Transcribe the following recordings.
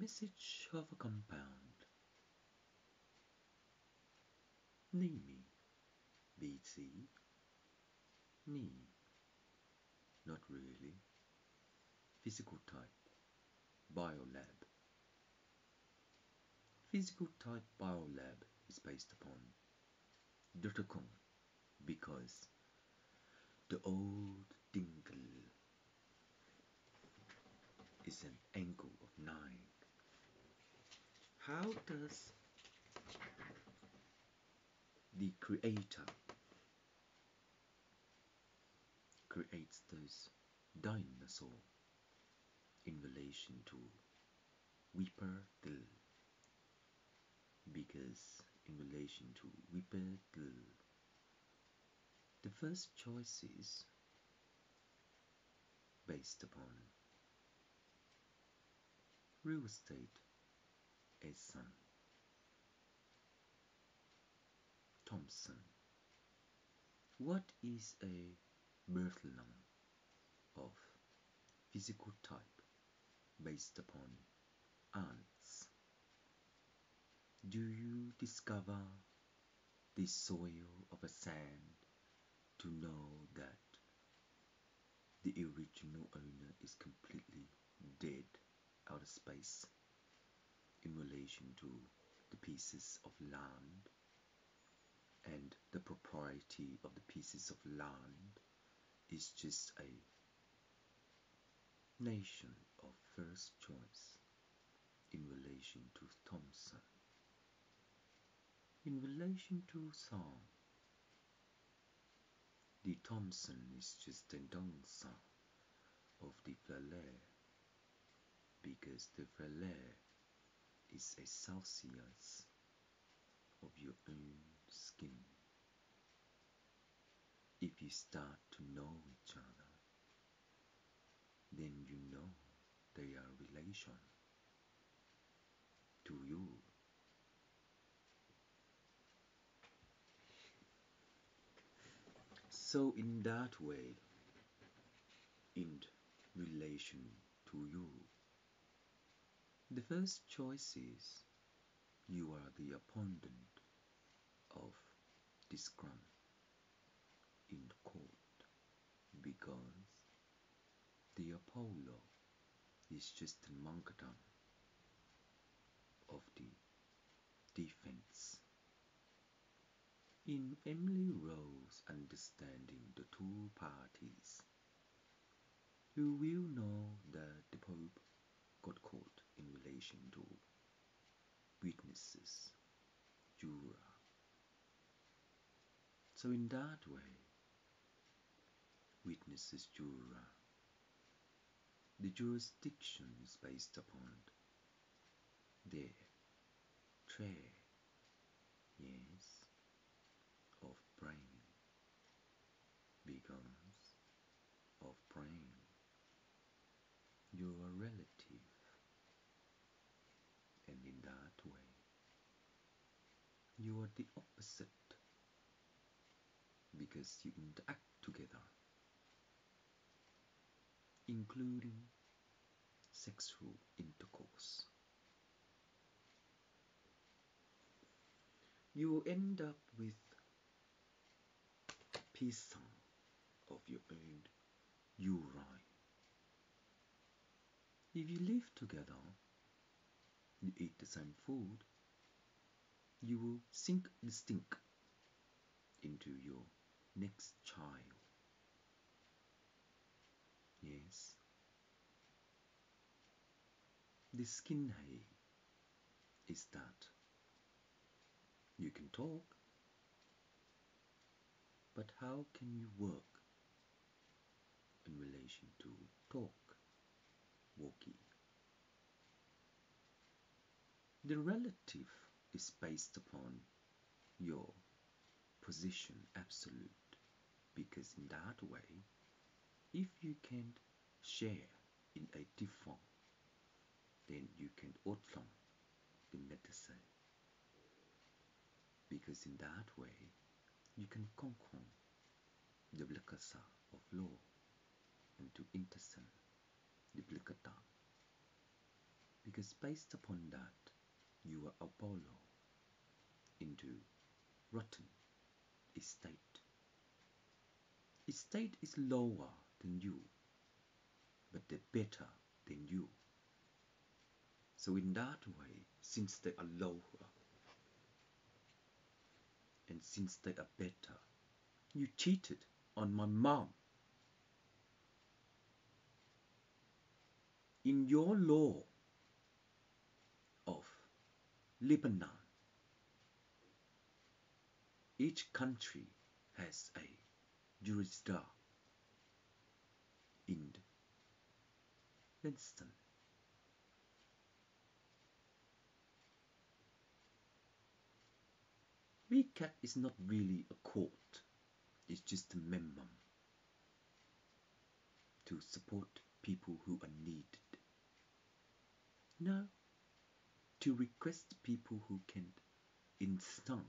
Message of a compound. Naming BT. Me. Not really. Physical type. Biolab. Physical type biolab is based upon dottY because the old dingle is an angle of 9. How does the creator creates those dinosaur in relation to whippoorwill? Because in relation to whippoorwill, the first choice is based upon real estate as son Thompson. What is a birthland of physical type based upon ants? Do you discover the soil of a sand to know that the original owner is completely dead out of space in relation to the pieces of land, and the propriety of the pieces of land is just a nation of first choice in relation to Thompson. In relation to Song, the Thompson is just a dancer of the Flair, because the Flair is a Celsius of your own skin. If you start to know each other, then you know they are relation to you. So in that way, in relation to you, the first choice is you are the opponent of this crime in court, because the Apollo is just a martyrdom of the defense. In Emily Rose understanding the two parties, you will know that the Pope got caught in relation to witnesses, juror. So in that way, witnesses, juror, the jurisdiction is based upon their trade, yes, of brain, because of brain, you are relative, and in that way, you are the opposite, because you interact together, including sexual intercourse. You will end up with piece of your own urine. If you live together, you eat the same food, you will sink the stink into your next child. Yes. The skin hay is that you can talk, but how can you work in relation to talk, walkie? The relative is based upon your position absolute, because in that way, if you can't share in a default, then you can outlaw the medicine, because in that way you can conquer the blikasa of law and to intercede the blikata, because based upon that, you are Apollo into rotten estate. Estate is lower than you, but they're better than you. So in that way, since they are lower and since they are better, you cheated on my mom. In your law of Lebanon, each country has a jurisdiction in Winston. WeCat is not really a court, it's just a minimum to support people who are needed. No, to request people who can instill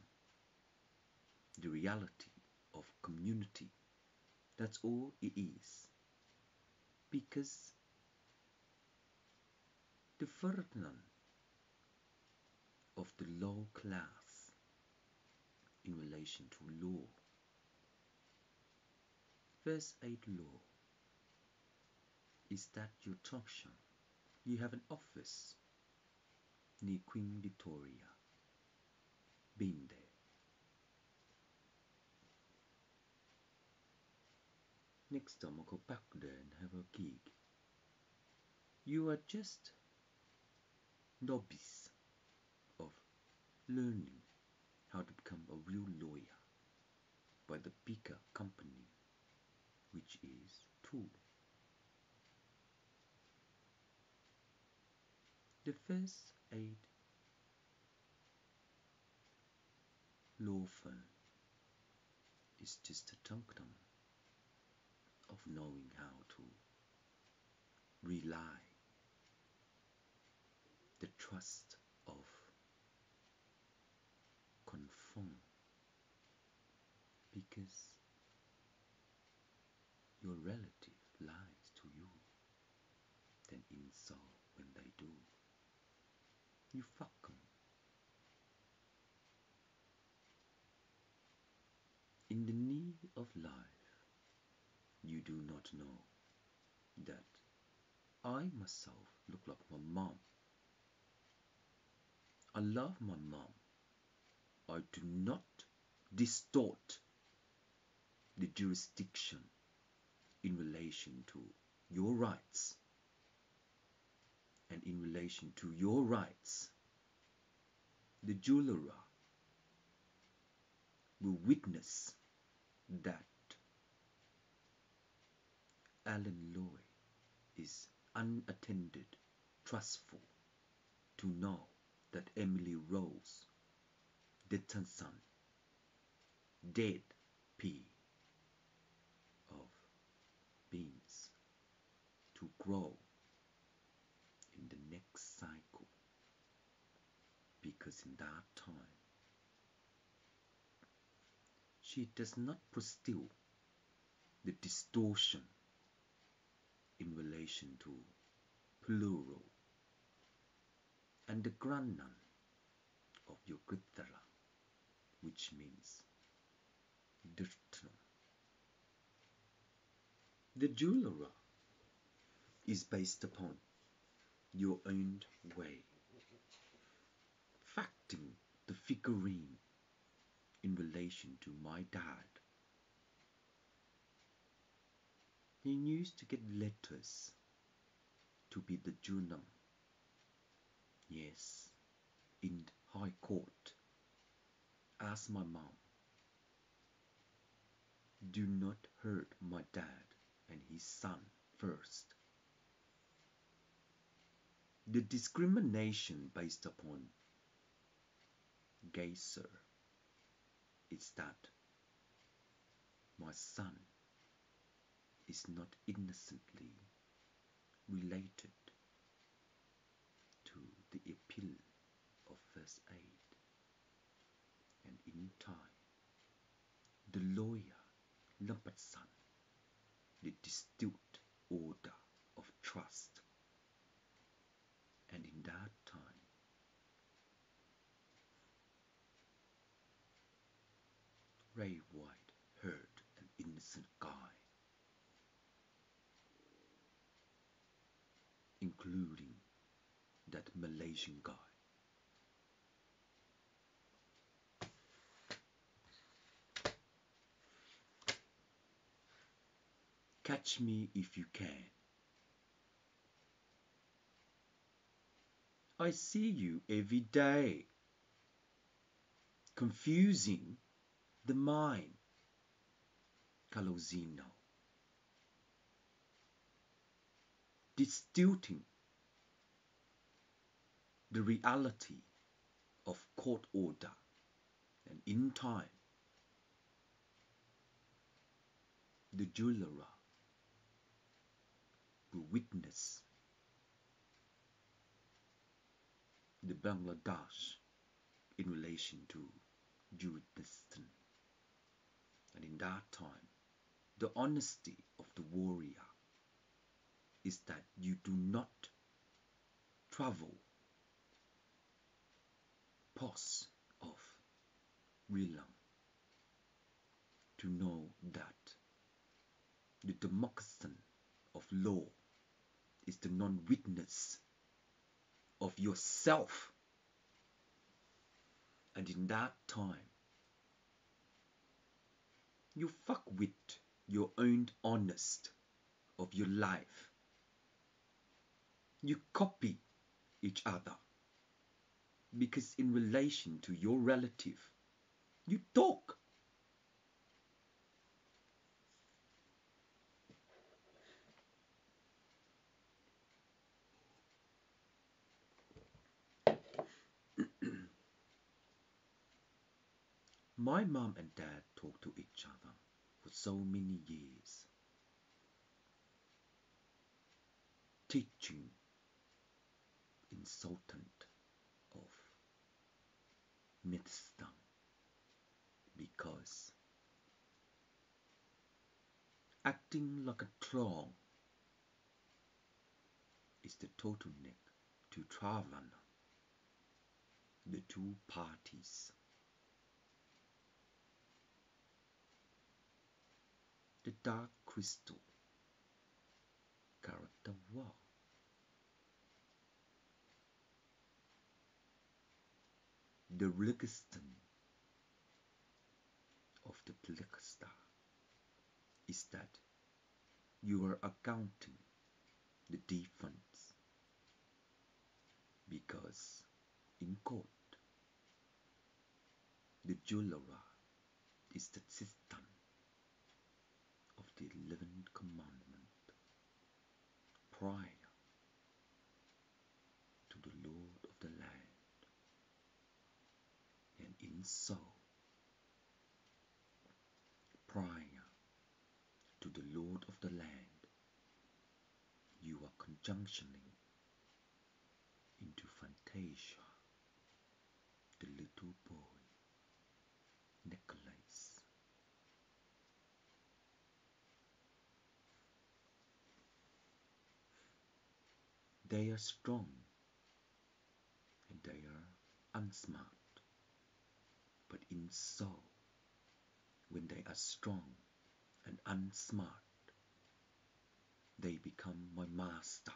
the reality of community. That's all it is. Because the phenomenon of the low class in relation to law, first aid law, is that your function. You have an office near Queen Victoria. Been there. Next time I'll go back there and have a gig. You are just novice of learning how to become a real lawyer by the bigger company, which is Tool. The first aid law firm is just a tongue of knowing how to rely the trust of conform, because your relative lies to you, then insult when they do. You fuck 'em. In the need of life, you do not know that I myself look like my mom. I love my mom. I do not distort the jurisdiction in relation to your rights. And in relation to your rights, the jeweler will witness that Alan Loy is unattended, trustful, to know that Emily Rose, Dickinson, dead pea of beans to grow in the next cycle, because in that time she does not pursue the distortion in relation to plural and the grannon of your Grithala, which means dirtrum. The jeweler is based upon your own way, facting the figurine in relation to my dad. He used to get letters to be the junum. Yes, in High Court. Ask my mom. Do not hurt my dad and his son first. The discrimination based upon gay sir is that my son is not innocently related to the appeal of first aid, and in time the lawyer Lumpatson, the dispute order of trust, And in that time, Ray White heard an innocent guy, including that Malaysian guy. Catch me if you can. I see you every day, confusing the mind, Calosino, distorting the reality of court order, and in time, the jeweler will witness the Bangladesh in relation to jurisdiction. And in that time, the honesty of the warrior is that you do not travel past of realm to know that the democracy of law is the non-witness of yourself. And in that time, you fuck with your own honest of your life. You copy each other because in relation to your relative, you talk. My mom and dad talked to each other for so many years, teaching insultant of medicine because acting like a clown is the total neck to travel the two parties. The dark crystal character war. The register of the Plexister is that you are accounting the difference because in court the jeweler is the system of the 11th commandment prior to the Lord of the land, and in so prior to the Lord of the land, you are conjunctioning into Fantasia, the little boy, Nicholas. They are strong and they are unsmart, but in so, when they are strong and unsmart, they become my master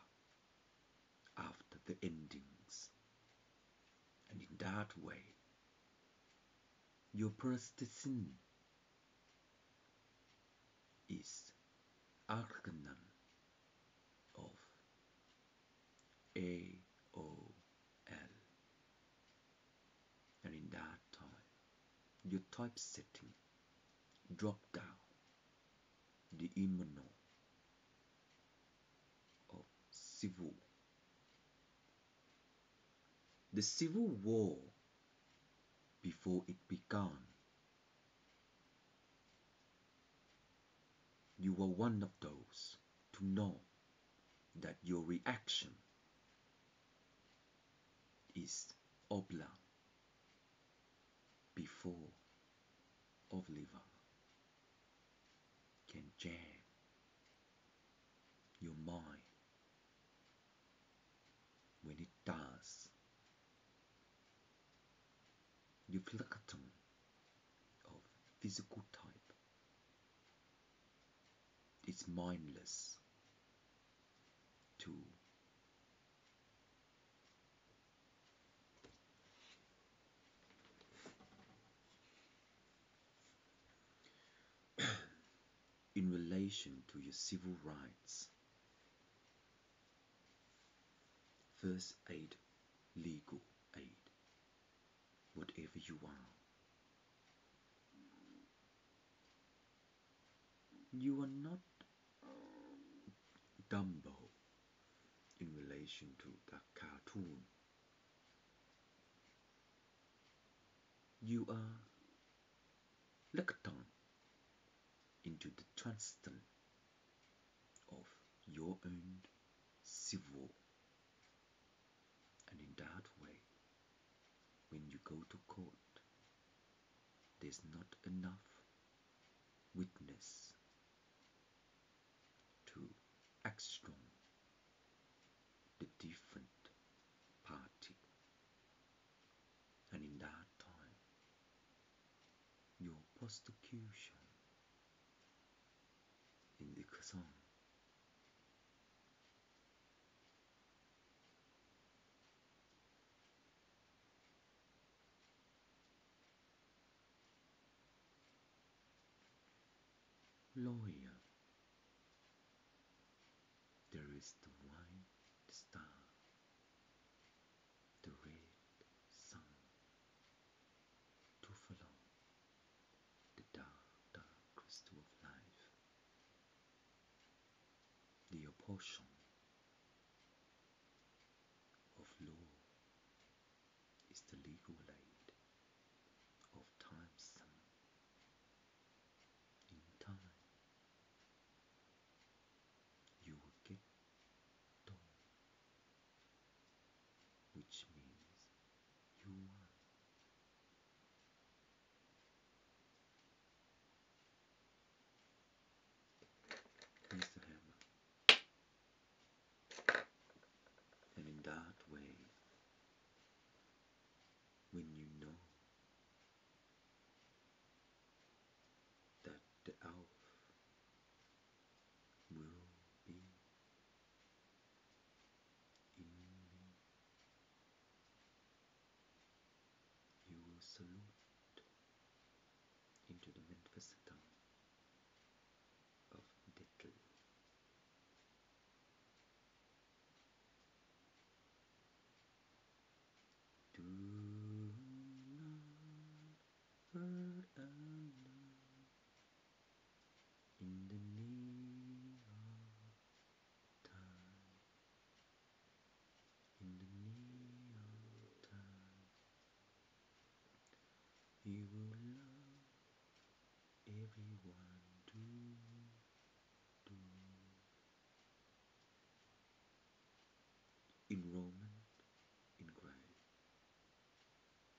after the endings. And in that way, your persistence is arcanon of AOL. And in that time, your typesetting drop down the immono of civil. The civil war, before it began, you were one of those to know that your reaction is oblong before Oliver can jam your mind when it flecaton of physical type is mindless to in relation to your civil rights, first aid, legal aid, whatever you are. You are not Dumbo in relation to the cartoon. You are lecton into the transcendent of your own civil, and in that way, when you go to court, there's not enough witness to act strong the different party, and in that time, your prosecution in the song lawyer, there is the white star, the red sun to follow, the dark, dark crystal of life, the opposition of law is the legal aid of time sun. In time, you will get done, which means you won. Here's the hammer. And in that way, when you know that the elf will be in me, you will salute into the manifestation of dottY. Do not hurt another in the need of time, in the need of time. You will love everyone, do. Enrollment in grave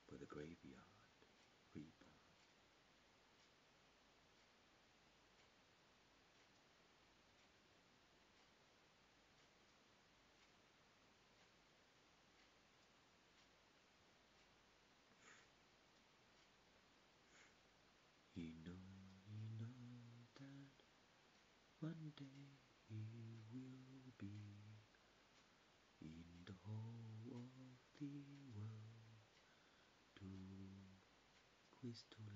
for the graveyard reaper. You know that one day he will be in the whole of the world to crystallize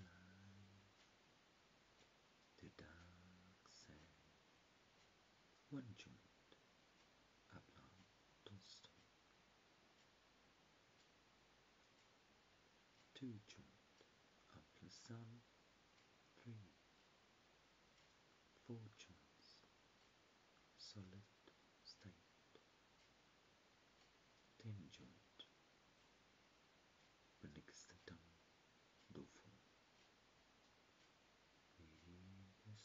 the dark sand. One joint, upload dottY. Two joint, upload sun. 3, 4 joints, solid state. 10 joint, benextatan dofo.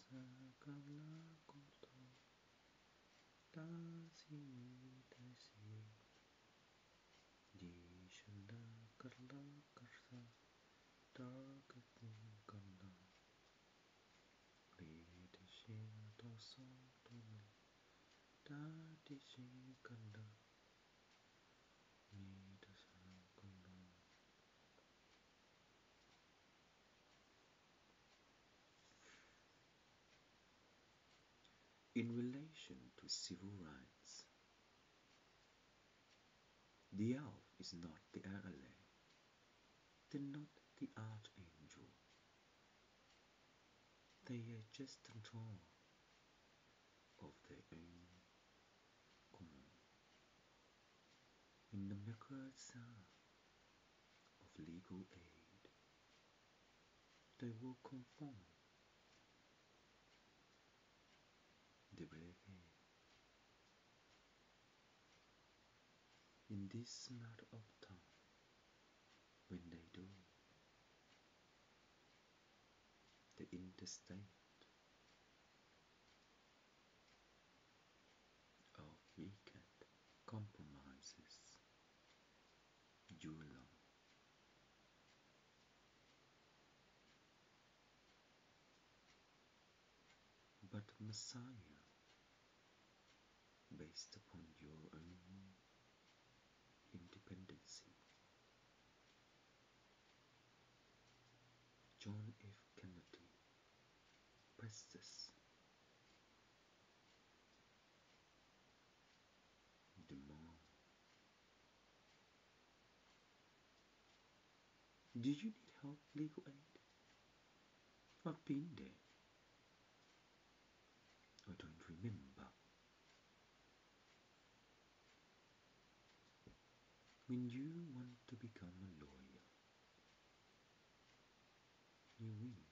Sakala koto, dasi dasi, di shanda karla karsa, dargatin kanda, redishi dosa dome, dadishi kanda, nidasa kanda. In relation to civil rights, the elf is not the ally, they're not the archangel, they are just a draw of their own command. In the mechanism of legal aid, they will conform the brigade. In this matter of time, when they do, the interstate of weekend compromises July. But Messiah, based upon your own independency, John F. Kennedy presses demand. Do you need help, legal aid? I've been there. I don't remember. When you want to become a lawyer, you win.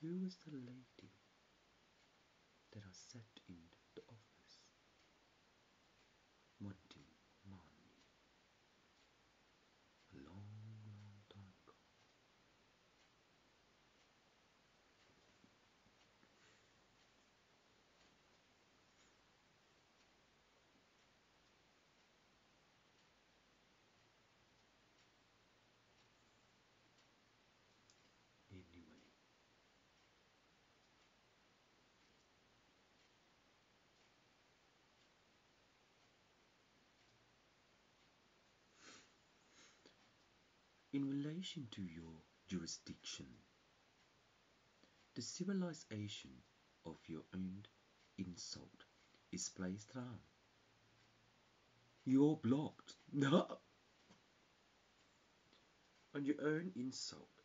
Who was the lady that I sat in the office wanting money a long, long time ago? Anyway, in relation to your jurisdiction, the civilization of your own insult is placed down. You're blocked. And your own insult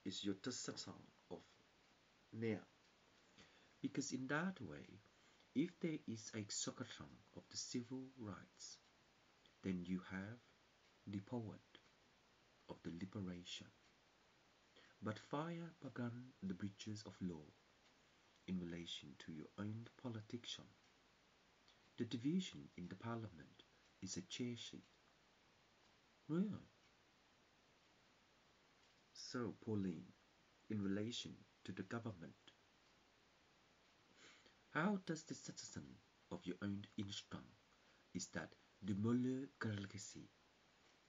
is your tasatan of Nea. Because in that way, if there is a Sokatang of the civil rights, then you have the poet of the liberation. But fire began the breaches of law in relation to your own politician. The division in the parliament is a chair sheet. Really? So, Pauline, in relation to the government, how does the citizen of your own instance is that the moral galaxy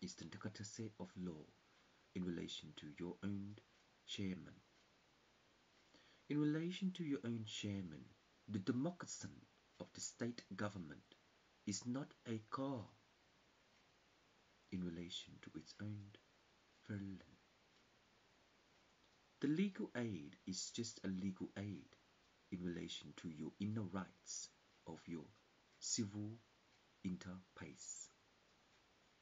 is the courtesy of law in relation to your own chairman. In relation to your own chairman, the democracy of the state government is not a car in relation to its own verland. The legal aid is just a legal aid in relation to your inner rights of your civil interpace.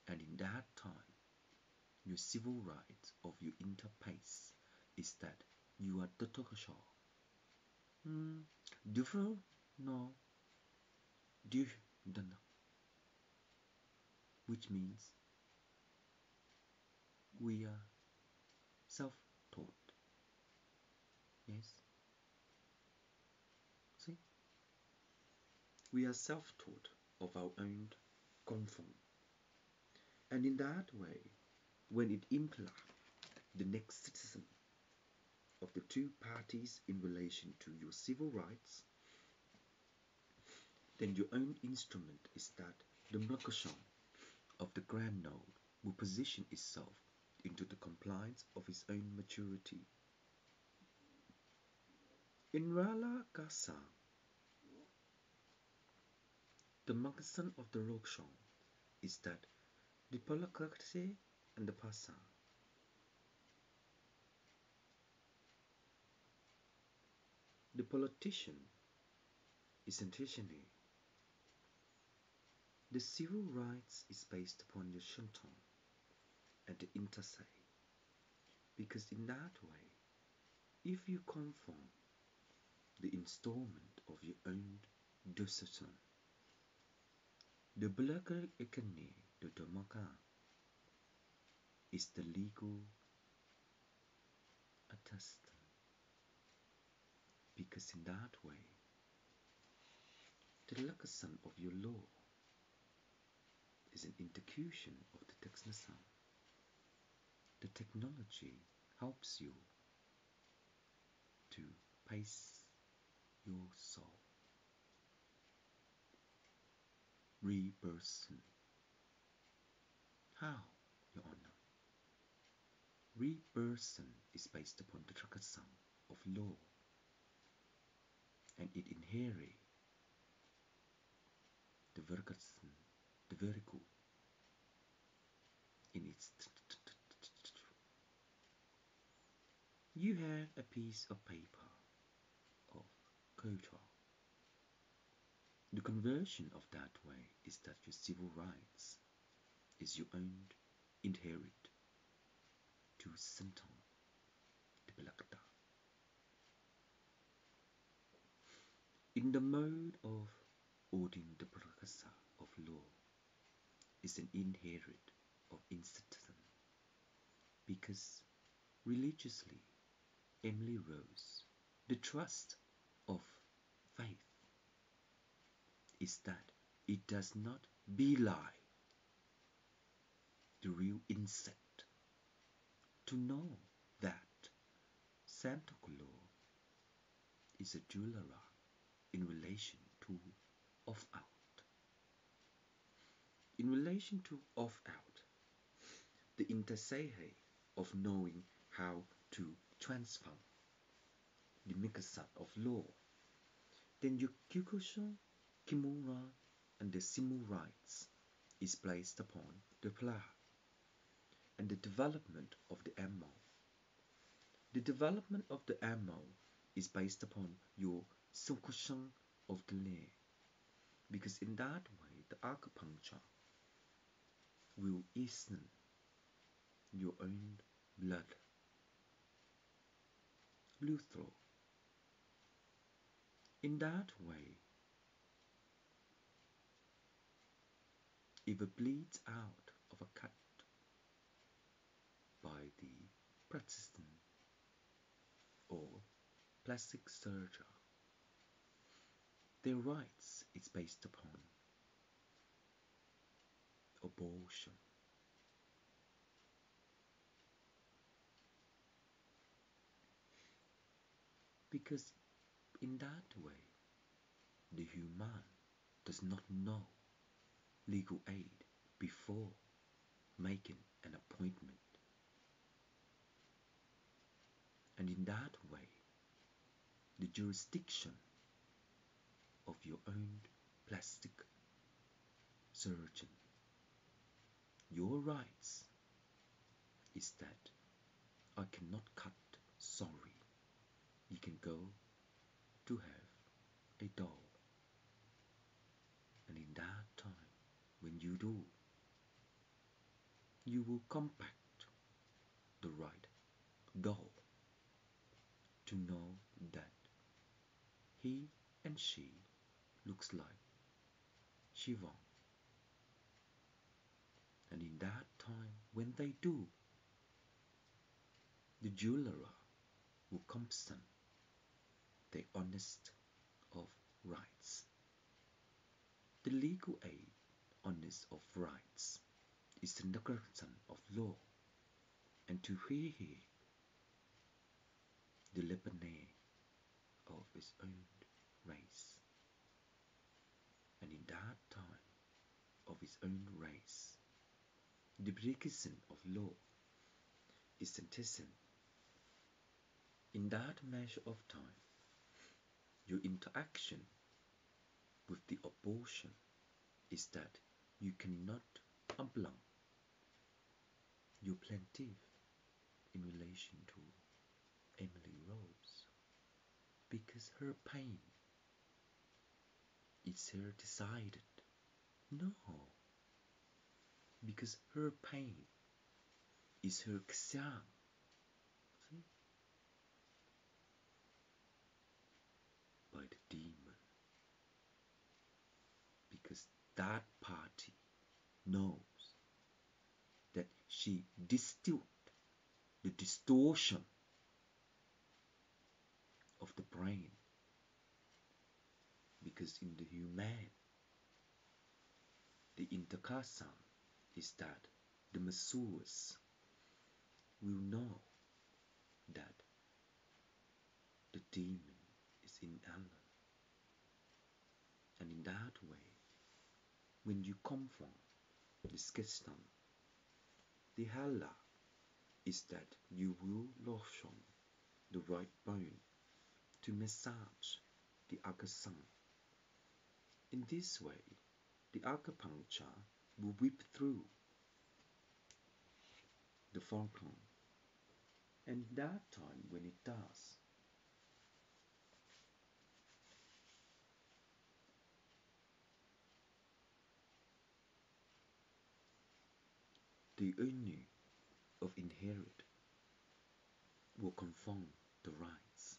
And in that time, your civil rights of your interpace is that you are dottY. Different? No. Different. Which means we are self-taught. Yes? See? We are self-taught of our own conform. And in that way, when it implies the next citizen of the two parties in relation to your civil rights, then your own instrument is that the Mlakashan of the grand node will position itself into the compliance of its own maturity. In Rala Kasa, the Magasan of the Rokshan is that the Polakakse and the Pasa The politician is intentionally. The civil rights is based upon your shantung and the intersay, because in that way, if you conform the installment of your own decision, the belakang economy the domaka is the legal attestant, because in that way, the lakasan of your law is an intercussion of the technism. The technology helps you to pace your soul. Re-person. How, Your Honor? Re-person is based upon the trakasam of law, and it inherits the verkasan, the vertical, in its. You have a piece of paper of culture. The conversion of that way is that your civil rights is your own inherit to sentang the belakta. In the mode of ordering the prakasa of law is an inherit of institution, because religiously Emily Rose, the trust of faith is that it does not belie the real insect. To know that Santa Claus is a jeweler in relation to off-out. In relation to off-out, the intersehe of knowing how to transform the mikasan of law, then your kyukusho, kimura, and the simu rights is placed upon the pla, and the development of the ammo. The development of the ammo is based upon your sunkushan of the lay, because in that way the acupuncture will easen your own blood. Luther. In that way, if it bleeds out of a cut by the practicing or plastic surgeon, their rights is based upon abortion. Because in that way, the human does not know legal aid before making an appointment. And in that way, the jurisdiction of your own plastic surgeon, your rights is that I cannot cut, sorry, you can go to have a doll. And in that time, when you do, you will compact the right doll to know that he and she looks like Shiva. And in that time, when they do, the jeweler will compensate the honest of rights. The legal aid honest of rights is the negligence of law, and to hear the Lebanese of his own race. And in that time of his own race, the breaking of law is sentencing. In that measure of time, your interaction with the abortion is that you cannot unblock your plaintiff in relation to Emily Rose, because her pain is her decided. No, because her pain is her xiang. See? By the demon. Because that party knows that she distilled the distortion of the brain. Because in the human, the intercasam is that the masseurs will know that the demon is in Alan. And in that way, when you confront the skeleton, the hala is that you will lotion the right bone to massage the akasam. In this way, the acupuncture will whip through the fulcrum. And that time when it does, the Unu of inherit will confirm the rights.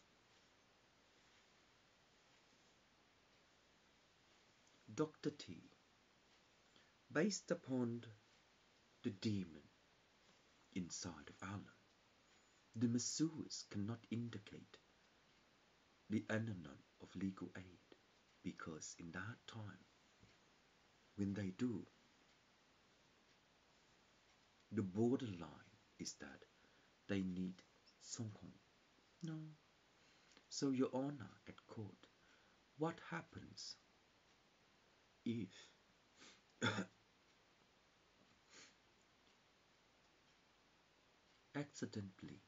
dottY, based upon the demon inside of Alan, the masseurs cannot indicate the anonym of legal aid because in that time, when they do, the borderline is that they need Songhong. No. So, Your Honor, at court, what happens if accidentally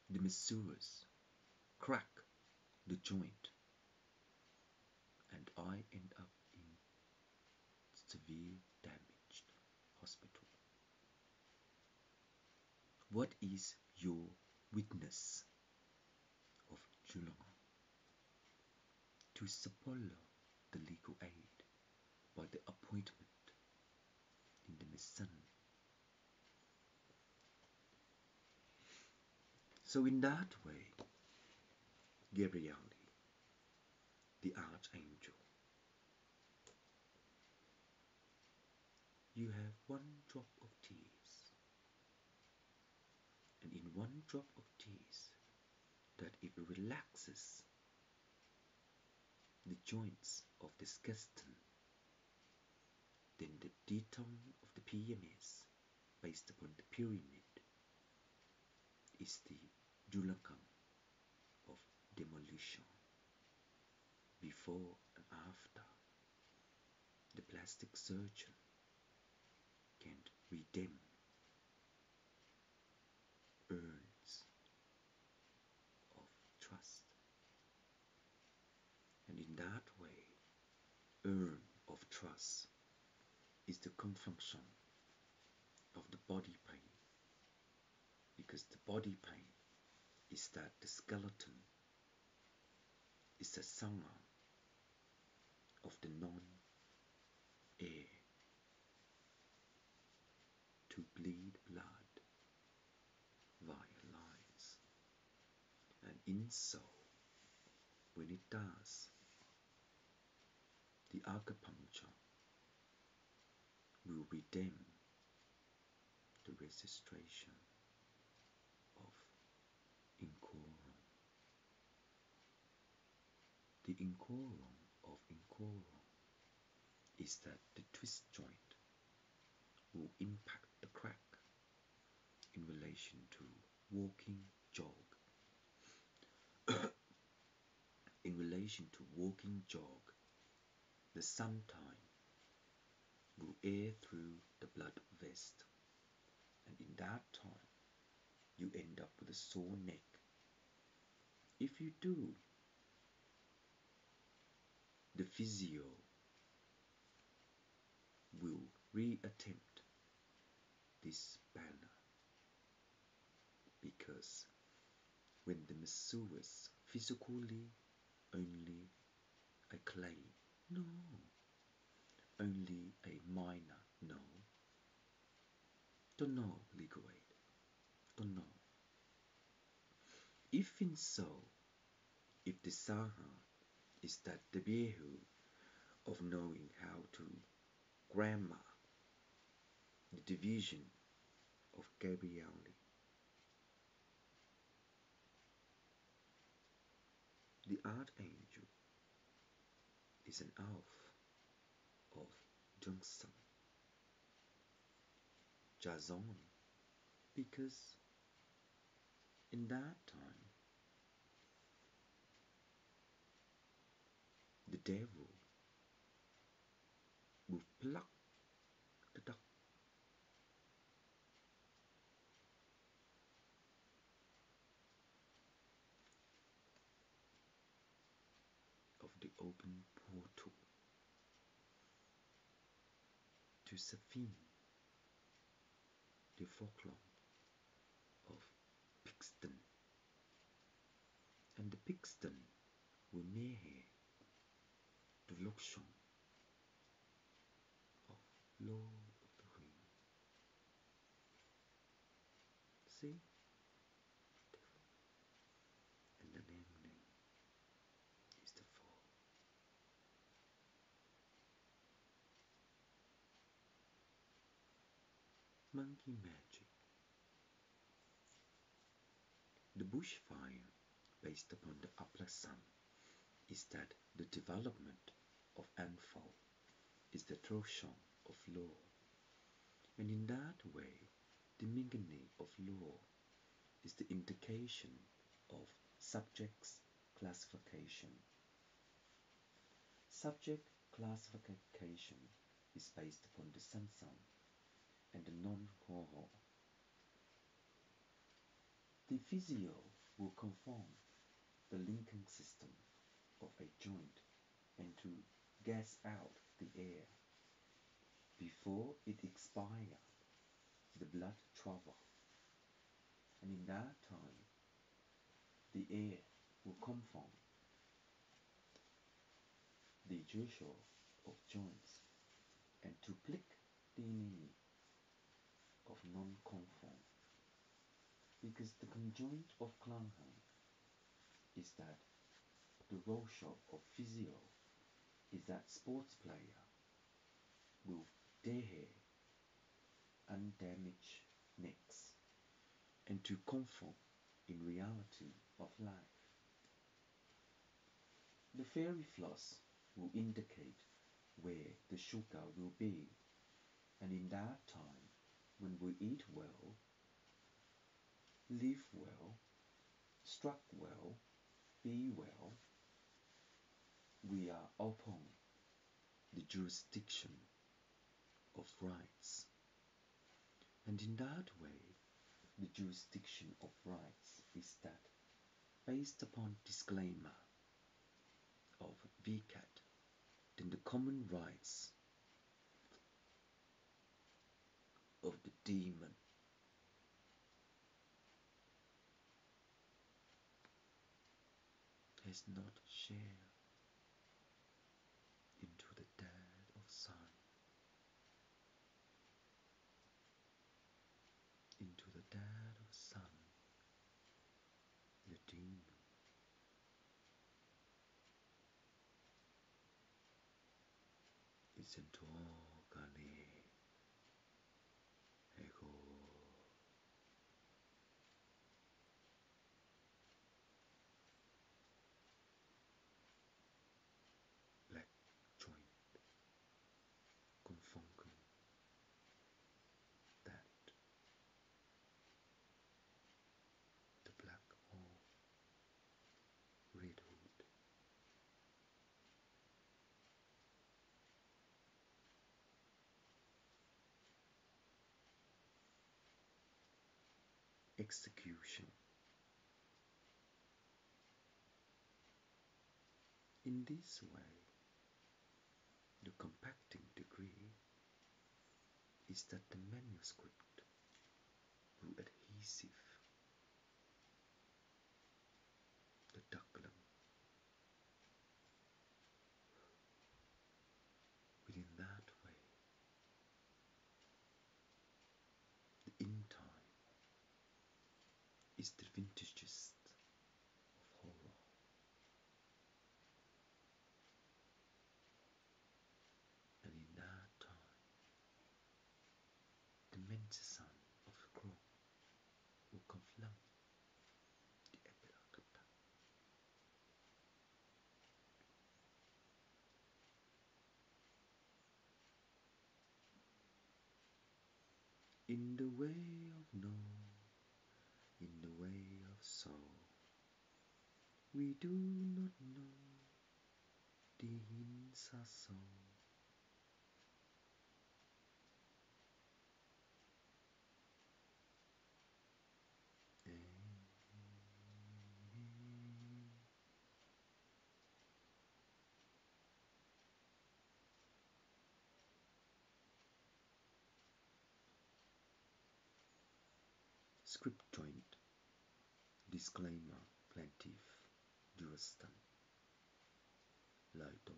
the masseurs crack the joint and I end up in severe damaged hospital? What is your witness of July to support the legal aid by the appointment in the Mason? So in that way, Gabriel, the archangel, you have one drop of tears, and in one drop of tears, that it relaxes the joints of the skeleton, then the diton of the PMS, based upon the pyramid, is the Julakam of demolition. Before and after, the plastic surgeon can redeem urns of trust. And in that way, urn of trust is the confunction of the body pain, because the body pain is that the skeleton is a sangha of the non-air to bleed blood via lines. And in so, when it does, the acupuncture will redeem the registration of incorum. The incorum of incorum is that the twist joint will impact the crack in relation to walking jog. In relation to walking jog, the sometime will air through the blood vest, and in that time you end up with a sore neck. If you do, the physio will reattempt this banner, because when the masseurs physically only a clay? No. Only a minor? No. Don't know, legal aid. Don't know. Even so, if the Saha is that the Behu of knowing how to grammar the division of Gabrieli, the archangel is an elf of Jungsan, Jazon, because in that time the devil will pluck the duck of the open portal to Safin, the folklore of Pixton, and the Pixton will near the Lokshon of Lord of the Ring. See? And the name is the fall. Monkey magic. The bushfire, based upon the upper sun, is that the development of Anfal is the Troshon of law, and in that way, the Mingane of law is the indication of subject's classification. Subject classification is based upon the Sansan and the non-Hoho. The physio will conform the linking system of a joint and to gas out the air. Before it expires, the blood travel, and in that time, the air will conform the joshua of joints and to plick the enemy of non-conform. Because the conjoint of Klanghan is that the rosho of physio is that sports player will dehe undamaged necks and to conform in reality of life. The fairy floss will indicate where the sugar will be, and in that time, when we eat well, live well, struck well, be well, we are upon the jurisdiction of rights. And in that way, the jurisdiction of rights is that based upon disclaimer of VCAT, then the common rights of the demon has not shared into the dead of sun, into the dead of sun, the demon is into organic ego. Black joint confunken that the black hole red hood execution. In this way, the compacting degree is that the manuscript will adhesive the duckling is the vintages of horror. And in that time, the mental son of the crow will confront the epilogue of that. In the way of no, in the way of soul, we do not know the hints are so. Script joint. Disclaimer plaintiff Juriston lời tố